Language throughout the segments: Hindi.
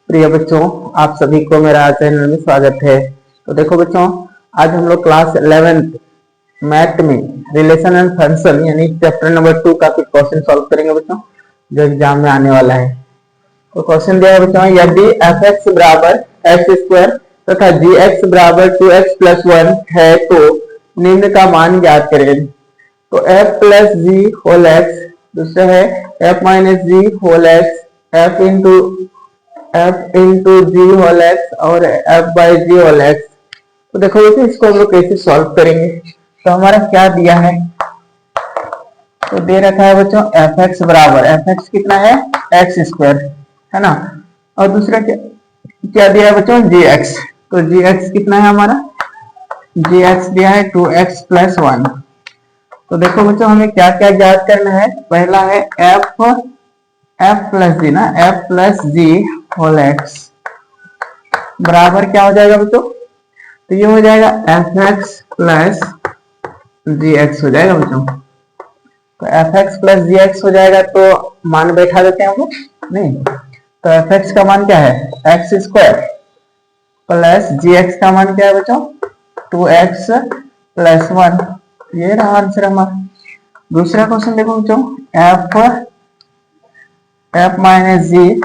प्रिय बच्चों, आप सभी को मेरा चैनल में स्वागत है। तो देखो बच्चों, आज हम लोग क्लास 11th मैथ में रिलेशन एंड फंक्शन यानी चैप्टर नंबर 2 का कुछ क्वेश्चन सॉल्व करेंगे बच्चों, जो एग्जाम में आने वाला है। तो क्वेश्चन दिया है बच्चों, यदि f(x) बराबर x² तथा g(x) बराबर 2x + 1 है तो निम्न का मान ज्ञात करें। तो f + g होल x, दूसरा है f - g whole x, f into g whole x और f/g होल एक्स। तो देखो बच्चों, इसको हम लोग कैसे सॉल्व करेंगे। तो हमारा क्या दिया है, तो दे रखा है बच्चों f(x) बराबर f(x) कितना है x² है ना, और दूसरा क्या दिया है बच्चों gx। तो gx कितना है हमारा, gx दिया है 2x + 1। तो देखो बच्चों, हमें क्या क्या ज्ञात करना है। पहला है f + g ना, f + g होल x बराबर क्या हो जाएगा बच्चों, तो ये हो जाएगा f(x) + gx हो जाएगा बच्चों। तो f(x) + gx हो जाएगा, तो मान बैठा देते हैं हम लोग, नहीं तो f(x) का मान क्या है x² प्लस gx का मान क्या है बच्चों 2x + 1। ये रहा आंसर हमारा। दूसरा क्वेश्चन देखो बच्चों, f - g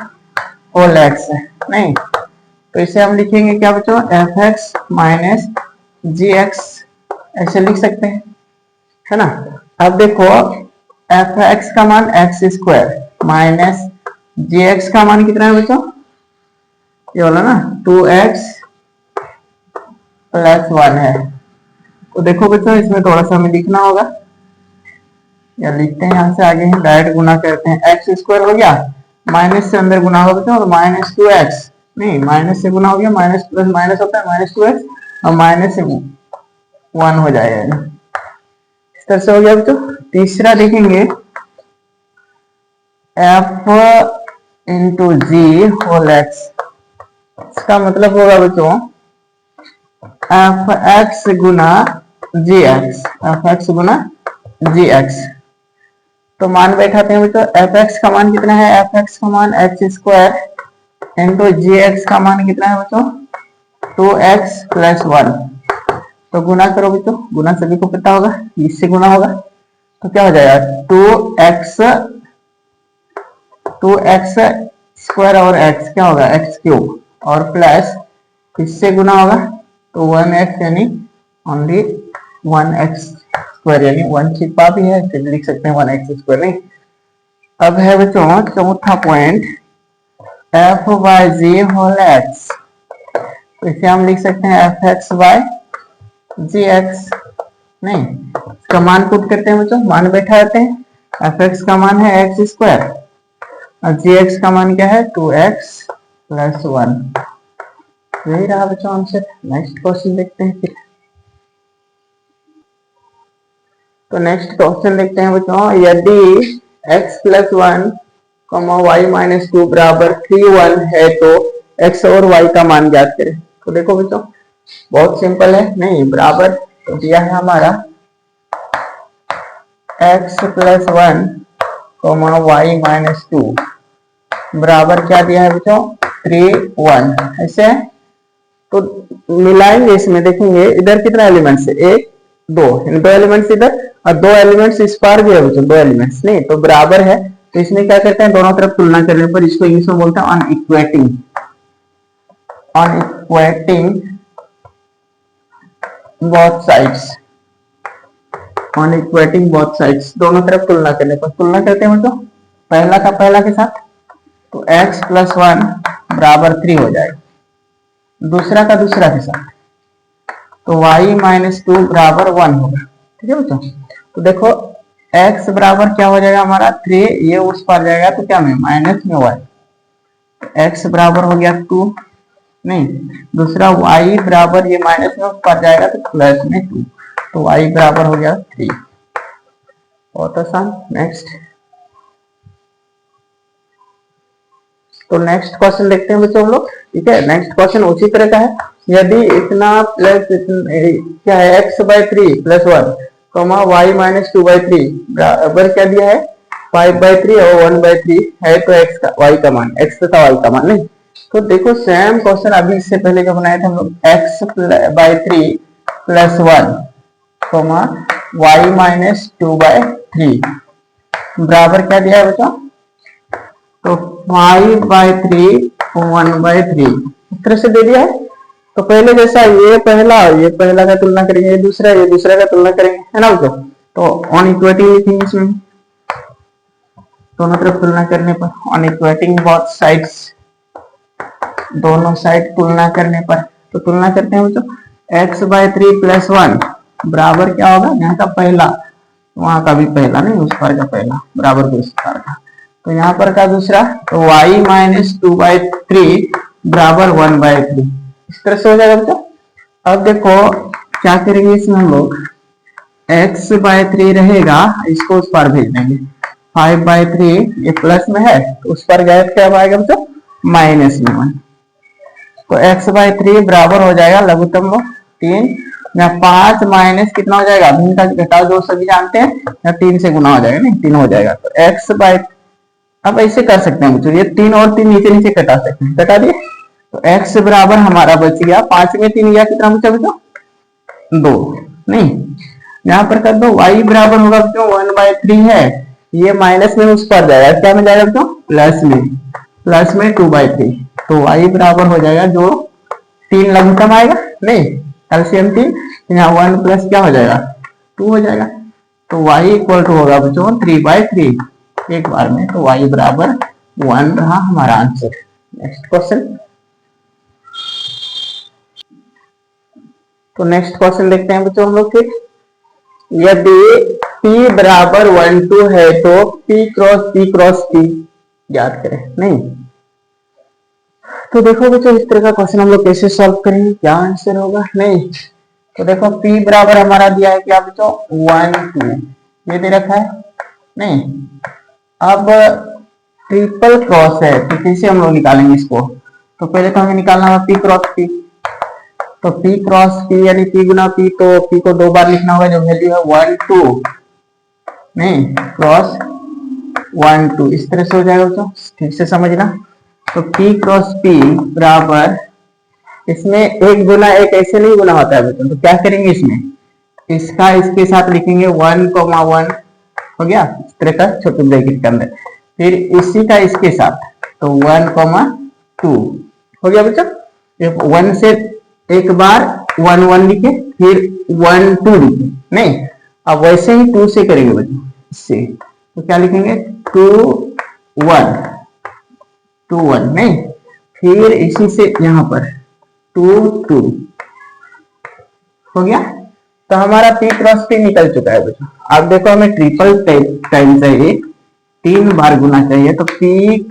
होल x नहीं, तो इसे हम लिखेंगे क्या बच्चों f(x) - gx, ऐसे लिख सकते हैं है ना। अब देखो f(x) का मान x² माइनस gx का मान कितना है बच्चों, ये वाला ना 2x + 1 है। तो देखो बच्चों, इसमें थोड़ा सा हमें लिखना होगा, या लिखते हैं यहाँ से आगे ही डायरेक्ट गुना करते हैं। x² हो गया, माइनस से अंदर गुना होगा बच्चों, तो -2x नहीं, माइनस से गुना हो गया, माइनस प्लस माइनस होता है -2x और माइनस से 1 हो जाएगा। इस तरह से हो गया बच्चों। तीसरा देखेंगे f into g whole x, इसका मतलब होगा बच्चों f(x) गुना gx, f(x) गुना gx। तो मान बैठाते हैं बच्चों, f(x) का मान कितना है, f(x) का मान x² इंटू gx का मान कितना है बच्चों 2x + 1। तो गुना करो बच्चों, गुना सभी को पता होगा, इससे गुना होगा तो क्या हो जाएगा 2x² और x क्या होगा x³ और प्लस इससे गुना होगा तो 1x यानी ओनली 1x² यानी 1 छिपा भी है, फिर लिख सकते हैं 1x² नहीं। अब है बच्चों चौथा पॉइंट f/g होल x, तो इसे हम लिख सकते हैं f(x/gx नहीं, इसका मान पुट करते हैं बच्चों, मान बैठा देते हैं। f(x) का मान है x² और gx का मान क्या है 2x + 1। यही रहा बच्चों आंसर। नेक्स्ट क्वेश्चन देखते हैं फिर। तो नेक्स्ट क्वेश्चन देखते हैं बच्चों, यदि x + 1 y - 2 बराबर 3 1 है तो x और y का मान ज्ञात करें। तो देखो बच्चों, बहुत सिंपल है, नहीं बराबर तो दिया है हमारा x + 1 y - 2 बराबर क्या दिया है बच्चों 3 1, ऐसे है। तो मिलाएंगे, इसमें देखेंगे इधर कितना एलिमेंट्स है 1 2, दो एलिमेंट्स इधर और 2 एलिमेंट्स इस पार भी है बच्चों, 2 एलिमेंट्स नहीं तो बराबर है। तो इसमें क्या करते हैं, दोनों तरफ तुलना करने पर इसको इंग्लिश में बोलते हैं अनइक्वेटिंग बोथ साइड्स, अनइक्वेटिंग बोथ साइड्स, दोनों तरफ तुलना करने पर। तुलना करते हैं बच्चों पहला का पहला के साथ, तो x + 1 बराबर 3 हो जाएगा, दूसरा का दूसरा के साथ तो y - 2 बराबर 1 होगा। ठीक है बच्चों, तो देखो x बराबर क्या हो जाएगा हमारा 3, ये उस पार जाएगा तो क्या में माइनस में y, x बराबर हो गया 2 नहीं, दूसरा y बराबर ये माइनस में उस पार जाएगा तो प्लस में 2, तो y बराबर हो गया 3। बहुत आसान। नेक्स्ट, तो नेक्स्ट क्वेश्चन देखते हैं बच्चों हम लोग। ठीक है, नेक्स्ट क्वेश्चन उसी तरह का है, यदि इतना प्लस क्या है x/3 + 1 y - 2/3 बराबर क्या दिया है 5/3 और 1/3 है, तो x का y का मान x तथा y का मान नहीं, तो देखो सेम क्वेश्चन अभी इससे पहले जो बनाए थे हम लोग x/3 plus 1 coma y minus 2/3 बराबर क्या दिया है बच्चों, तो 5/3 1/3 इस तरह से दे दिया है। तो पहले जैसा ये पहला का तुलना करेंगे, ये दूसरा का तुलना करेंगे, है ना बच्चों। तो ऑन इक्वेटिंग लिखेंगे इसमें, दोनों तरफ तुलना करने पर, ऑन इक्वेटिंग बोथ साइड्स, दोनों साइड तुलना करने पर। तो तुलना करते हैं बच्चों, x/3 प्लस 1 बराबर क्या होगा, यहाँ का पहला, वहां का भी पहला नहीं, उस पार का पहला बराबर को उस पार का, तो यहाँ पर का दूसरा, तो y माइनस 2/3 बराबर 1/3 इस तरह से हो जाएगा बच्चों। अब देखो क्या करेंगे इसमें हम लोग, x/3 रहेगा, इसको उस पार भेज देंगे, 5/3 ये प्लस में है तो उस पर गए क्या आएगा बच्चों, माइनस में 1। तो x/3 बराबर हो जाएगा लघुत्तम 3, यहाँ 5 माइनस कितना हो जाएगा, भिन्न का घटाव जो सभी जानते हैं, यहाँ 3 से गुना हो जाएगा, नहीं 3 हो जाएगा। तो x/, अब ऐसे कर सकते हैं बच्चों, ये 3 और 3 नीचे नीचे कटा सकते हैं, कटा दिए। तो x बराबर हमारा बच गया, 5 में 3 गया, कितना बचा बच्चों, 2, नहीं यहाँ पर कर दो, y बराबर होगा बच्चों 1/3 है, ये माइनस में उस पर जाएगा, क्या में जाएगा बच्चों, प्लस में 2/3। तो y बराबर हो जाएगा, जो 3 लघुत्तम आएगा, नहीं एलसीएम 3, यहाँ 1 प्लस क्या हो जाएगा, 2 हो जाएगा। तो y इक्वल टू होगा बच्चों 3/3 एक बार में, तो y बराबर 1 रहा हमारा आंसर। नेक्स्ट क्वेश्चन, तो नेक्स्ट क्वेश्चन देखते हैं बच्चों हम लोग फिर, यदि P बराबर 1 2 है तो P क्रॉस P याद करें, नहीं। तो देखो बच्चों इस तरह का क्वेश्चन हम लोग कैसे सॉल्व करेंगे, क्या आंसर होगा, नहीं। तो देखो P बराबर हमारा दिया है क्या बच्चों, 1 2 ये दे रखा है, नहीं। अब ट्रिपल क्रॉस है तो कैसे हम लोग निकालेंगे इसको, तो पहले तो हमें निकालना होगा P क्रॉस P। तो P क्रॉस P यानी P गुना P, तो P को 2 बार लिखना होगा, जो वैल्यू है 1 2 नहीं क्रॉस 1 2 इस तरह से हो जाएगा बच्चों, ठीक से समझना। तो P क्रॉस P बराबर, इसमें एक गुना एक ऐसे नहीं गुना होता है बच्चों, तो क्या करेंगे इसमें, इसका इसके साथ लिखेंगे 1,1 हो गया, इस तरह का छोटे ब्रैकेट के अंदर, फिर इसी का इसके साथ, तो 1,2 हो गया बच्चों। 1 से एक बार 1 1 लिखे, फिर 1 2 लिखे, नहीं अब वैसे ही 2 से करेंगे बच्चों, इससे तो क्या लिखेंगे 2 1 2 1 नहीं, फिर इसी से यहाँ पर 2 2 हो गया। तो हमारा P क्रॉस P निकल चुका है बच्चों। अब देखो हमें ट्रिपल टाइम चाहिए, 3 बार गुना चाहिए, तो P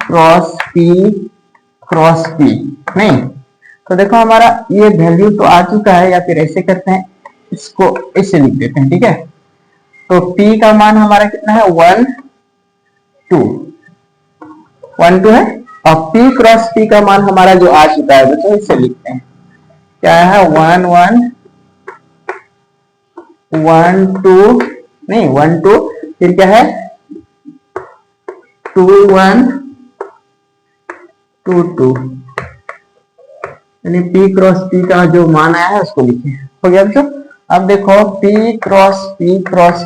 क्रॉस P नहीं। तो देखो हमारा ये वैल्यू तो आ चुका है, या फिर ऐसे करते हैं, इसको ऐसे लिख देते हैं, ठीक है। तो P का मान हमारा कितना है 1 2 है, और P क्रॉस P का मान हमारा जो आ चुका है बच्चों, इसे लिखते हैं, क्या है 1 1 1 2 नहीं 1 2, फिर क्या है 2 1 2 2 यानी P क्रॉस P का जो मान आया है उसको लिखे, हो गया बच्चों। अब देखो P क्रॉस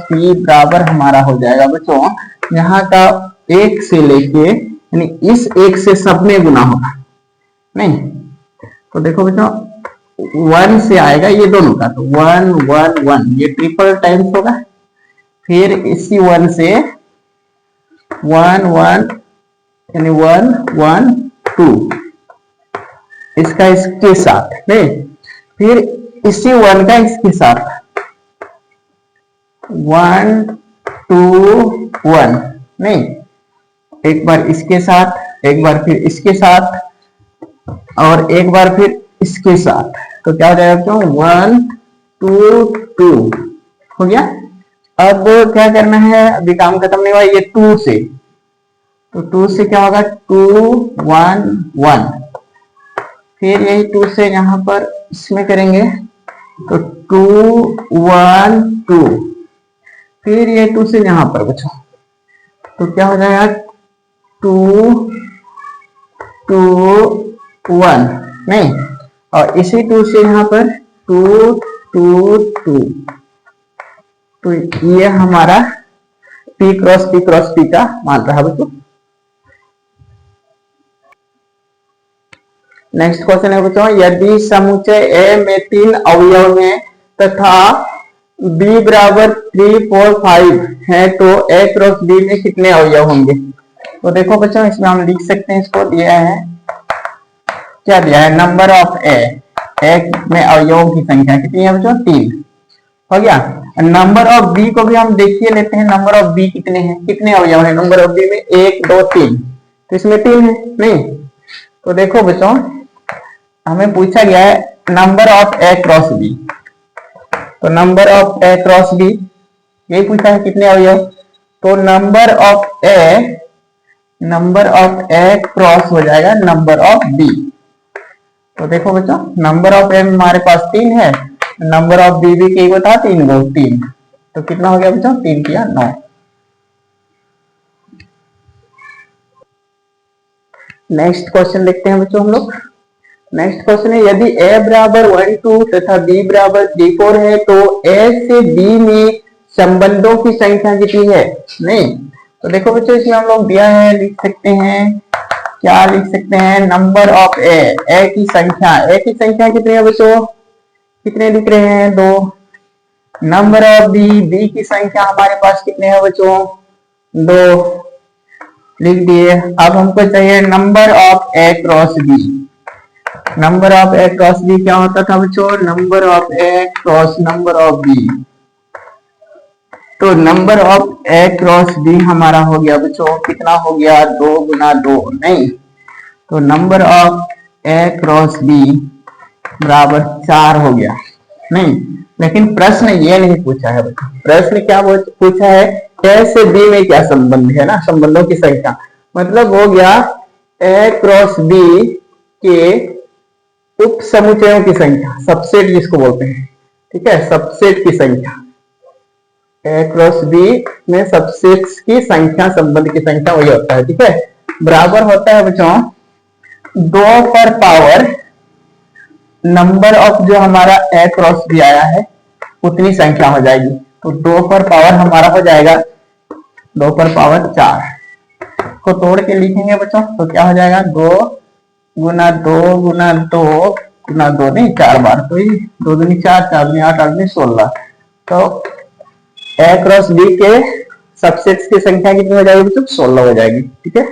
P बराबर हमारा हो जाएगा बच्चों, यहाँ का एक से लेके, यानी इस एक से सब में गुना होगा, नहीं। तो देखो बच्चों 1 से आएगा ये दोनों का, तो 1 1 1 ये ट्रिपल टाइम्स होगा, फिर इसी 1 से 1 1 यानी 1 1 2 इसका इसके साथ, नहीं फिर इसी 1 का इसके साथ 1 2 1 नहीं, एक बार इसके साथ, एक बार फिर इसके साथ, और एक बार फिर इसके साथ, तो क्या हो जाएगा बच्चों 1 2 2 हो गया। अब क्या करना है, अभी काम खत्म नहीं हुआ, ये 2 से, तो 2 से क्या होगा 2 1 1, फिर यही 2 से यहाँ पर इसमें करेंगे, तो 2 1 2, फिर ये 2 से यहाँ पर बच्चों, तो क्या हो जाएगा 2 2 1 नहीं, और इसी 2 से यहाँ पर 2 2 2, तो ये हमारा P क्रॉस P का मान रहा बच्चों। नेक्स्ट क्वेश्चन है बच्चों, यदि समुच्चय A में 3 अवयव हैं तथा B बराबर 3 4 5 है तो A क्रॉस B में कितने अवयव होंगे? तो देखो बच्चों, इसमें हम लिख सकते हैं, इसको दिया है, क्या दिया है, नंबर ऑफ A में अवयवों की संख्या कितनी है बच्चों? 3 हो गया। नंबर ऑफ B को भी हम देखिए लेते हैं, नंबर ऑफ B कितने हैं, कितने अवयव है नंबर ऑफ B में? 1 2 3, तो इसमें 3 है नहीं। तो देखो बच्चों, हमें पूछा गया है number of A cross B, तो number of A cross B यही पूछा है, कितने अवयव? तो नंबर ऑफ A क्रॉस हो जाएगा नंबर ऑफ B। तो देखो बच्चों, नंबर ऑफ A हमारे पास 3 है, नंबर ऑफ B भी क्या बता 3 गो 3, तो कितना हो गया बच्चों? 3 किया 9। नेक्स्ट क्वेश्चन देखते हैं बच्चों हम लोग। नेक्स्ट क्वेश्चन है, यदि A बराबर 1 2 तथा B बराबर 3 4 है तो A से B में संबंधों की संख्या कितनी है? नहीं, तो देखो बच्चों, इसमें हम लोग दिया है, लिख सकते हैं, क्या लिख सकते हैं, नंबर ऑफ A की संख्या कितनी है बच्चों? कितने लिख रहे हैं? 2। नंबर ऑफ B की संख्या हमारे पास कितने हैं बच्चों? 2 लिख दिए। अब हमको चाहिए number of A cross B। Number of A cross B क्या होता था बच्चों? Number of A cross number of B। तो number of A cross B हमारा हो गया बच्चों, कितना हो गया? 2 गुना 2 नहीं, तो number of A cross B बराबर 4 हो गया नहीं। लेकिन प्रश्न ये नहीं पूछा है बच्चों, प्रश्न क्या पूछा है, A से B में क्या संबंध है ना, संबंधों की संख्या, मतलब हो गया A क्रॉस B के उप समुच्चयों की संख्या, सबसेट जिसको बोलते हैं, ठीक है, सबसेट की संख्या। A क्रॉस B में सबसेट्स की संख्या, संबंध की संख्या वही होता है, ठीक है, बराबर होता है बच्चों 2 पर पावर नंबर ऑफ जो हमारा A क्रॉस B आया है उतनी संख्या हो जाएगी। तो 2 पर पावर हमारा हो जाएगा 2 पर पावर 4 को तोड़ के लिखेंगे बच्चों, तो क्या हो जाएगा? 2 गुना 2 गुना 2 गुना 2 नहीं, 4 बार, तो ये 2 दूनी 4 4 दूनी 8 8 दूनी 16। तो A क्रॉस B के सबसेट्स की संख्या कितनी हो जाएगी बच्चों? 16 हो जाएगी, ठीक है।